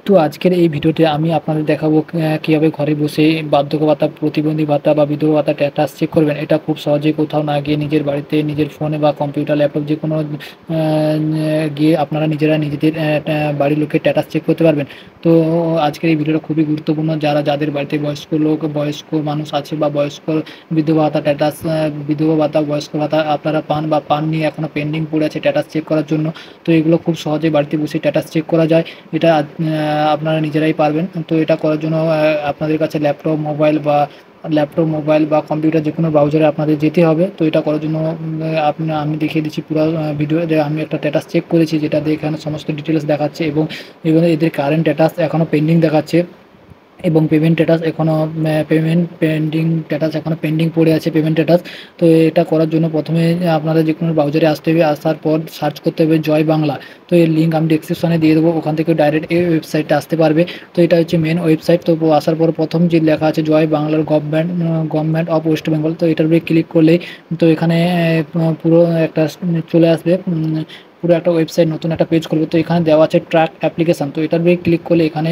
তো আজকের এই ভিডিওতে আমি আপনাদের দেখাবো কিভাবে ঘরে বসে বার্ধক্য ভাতা, প্রতিবন্ধী ভাতা বা বিধবা ভাতা স্ট্যাটাস চেক করবেন। এটা খুব সহজেই কোথাও না গিয়ে নিজের বাড়িতে নিজের ফোনে বা কম্পিউটার, ল্যাপটপ যেকোনো গিয়ে আপনারা নিজেরা নিজেদের বাড়ির লোকের স্ট্যাটাস চেক করতে পারবেন। তো আজকের এই ভিডিওটা খুবই গুরুত্বপূর্ণ। যাদের বাড়িতে বয়স্ক মানুষ আছে বা বয়স্ক বিধবা ভাতা স্ট্যাটাস, বিধবা ভাতা, বয়স্ক ভাতা আপনারা পান বা পাননি, এখনও পেন্ডিং পড়ে আছে স্ট্যাটাস চেক করার জন্য। তো এগুলো খুব সহজেই বাড়িতে বসে স্ট্যাটাস চেক করা যায়। এটা আপনারা নিজেরাই পারবেন। তো এটা করার জন্য আপনাদের কাছে ল্যাপটপ, মোবাইল বা কম্পিউটার যেকোনো ব্রাউজারে আপনাদের যেতে হবে। তো এটা করার জন্য আমি দেখিয়ে দিচ্ছি পুরো ভিডিওতে। আমি একটা স্ট্যাটাস চেক করেছি, যেটাতে এখানে সমস্ত ডিটেলস দেখাচ্ছে এবং এদের কারেন্ট স্ট্যাটাস এখনও পেন্ডিং দেখাচ্ছে এবং পেমেন্ট পেন্ডিং স্ট্যাটাস এখনও পেন্ডিং পড়ে আছে পেমেন্ট স্ট্যাটাস। তো এটা করার জন্য প্রথমে আপনারা যে কোনো ব্রাউজারে আসতে হবে, আসার পর সার্চ করতে হবে জয় বাংলা। তো এর লিঙ্ক আমি ডেসক্রিপশনে দিয়ে দেবো, ওখান থেকে ডাইরেক্ট এই ওয়েবসাইটটা আসতে পারবে। তো এটা হচ্ছে মেন ওয়েবসাইট। তো আসার পর প্রথম যে লেখা আছে জয় বাংলার গভর্নমেন্ট অফ ওয়েস্ট বেঙ্গল, তো এটার উপরে ক্লিক করলেই তো এখানে পুরো একটা চলে আসবে, পুরো একটা ওয়েবসাইট, নতুন একটা পেজ খুলবে। তো এখানে দেওয়া আছে ট্র্যাক অ্যাপ্লিকেশান। তো এটার উপরে ক্লিক করলে এখানে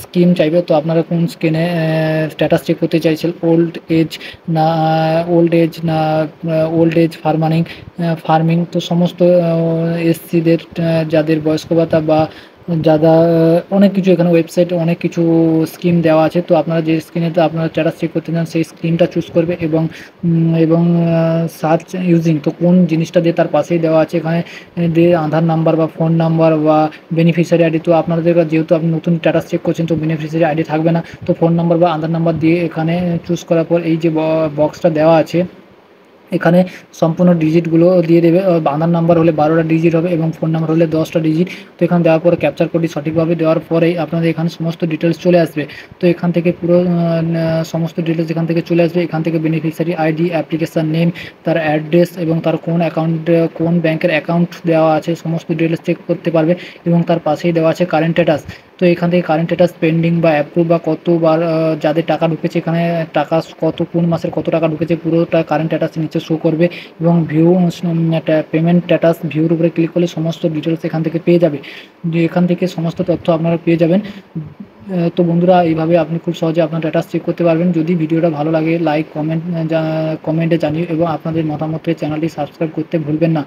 স্কিম চাইবে। তো আপনারা কোন স্কিমে স্ট্যাটাস চেক করতে চাইছেন, না ওল্ড এজ ফার্মিং। তো সমস্ত এসসিদের, যাদের বয়স্ক ভাতা বা যারা, অনেক কিছু এখানে ওয়েবসাইটে অনেক কিছু স্কিম দেওয়া আছে। তো আপনারা যে স্কিমেতে আপনারা স্ট্যাটাস চেক করতে চান সেই স্কিমটা চুজ করবে এবং সার্চ ইউজিং, তো কোন জিনিসটা দিয়ে তার পাশেই দেওয়া আছে এখানে দিয়ে আধার নাম্বার বা ফোন নাম্বার বা বেনিফিশিয়ারি আইডি। তো আপনাদের যেহেতু আপনি নতুন স্ট্যাটাস চেক করছেন, তো বেনিফিশিয়ারি আইডি থাকবে না। তো ফোন নাম্বার বা আধার নাম্বার দিয়ে এখানে চুজ করার পর এই যে বক্সটা দেওয়া আছে, এখানে সম্পূর্ণ ডিজিটগুলো দিয়ে দেবে। আধার নাম্বার হলে 12টা ডিজিট হবে এবং ফোন নাম্বার হলে 10টা ডিজিট। তো এখানে দেওয়ার পরে ক্যাপচার কোডটি সঠিকভাবে দেওয়ার পরেই আপনাদের এখানে সমস্ত ডিটেলস চলে আসবে। তো এখান থেকে পুরো সমস্ত ডিটেলস এখান থেকে চলে আসবে। এখান থেকে বেনিফিশিয়ারি আইডি, অ্যাপ্লিকেশান নেম, তার অ্যাড্রেস এবং তার কোন ব্যাংকের অ্যাকাউন্ট দেওয়া আছে সমস্ত ডিটেলস চেক করতে পারবে এবং তার পাশেই দেওয়া আছে কারেন্ট স্ট্যাটাস। তো এখান থেকে কারেন্ট স্ট্যাটাস পেন্ডিং বা অ্যাপ্রুভ বা কতবার যাদের টাকা ঢুকেছে, এখানে টাকা কোন মাসের কত টাকা ঢুকেছে পুরোটা কারেন্ট স্ট্যাটাস নিচে শো করবে। এবং পেমেন্ট স্ট্যাটাস ভিউর উপরে ক্লিক করলে সমস্ত ডিটেলস এখান থেকে পেয়ে যাবে। এখান থেকে সমস্ত তথ্য আপনারা পেয়ে যাবেন। তো বন্ধুরা, এইভাবে আপনি খুব সহজে আপনার স্ট্যাটাস চেক করতে পারবেন। যদি ভিডিওটা ভালো লাগে লাইক কমেন্টে জানিয়ে এবং আপনাদের মতামতে চ্যানেলটি সাবস্ক্রাইব করতে ভুলবেন না।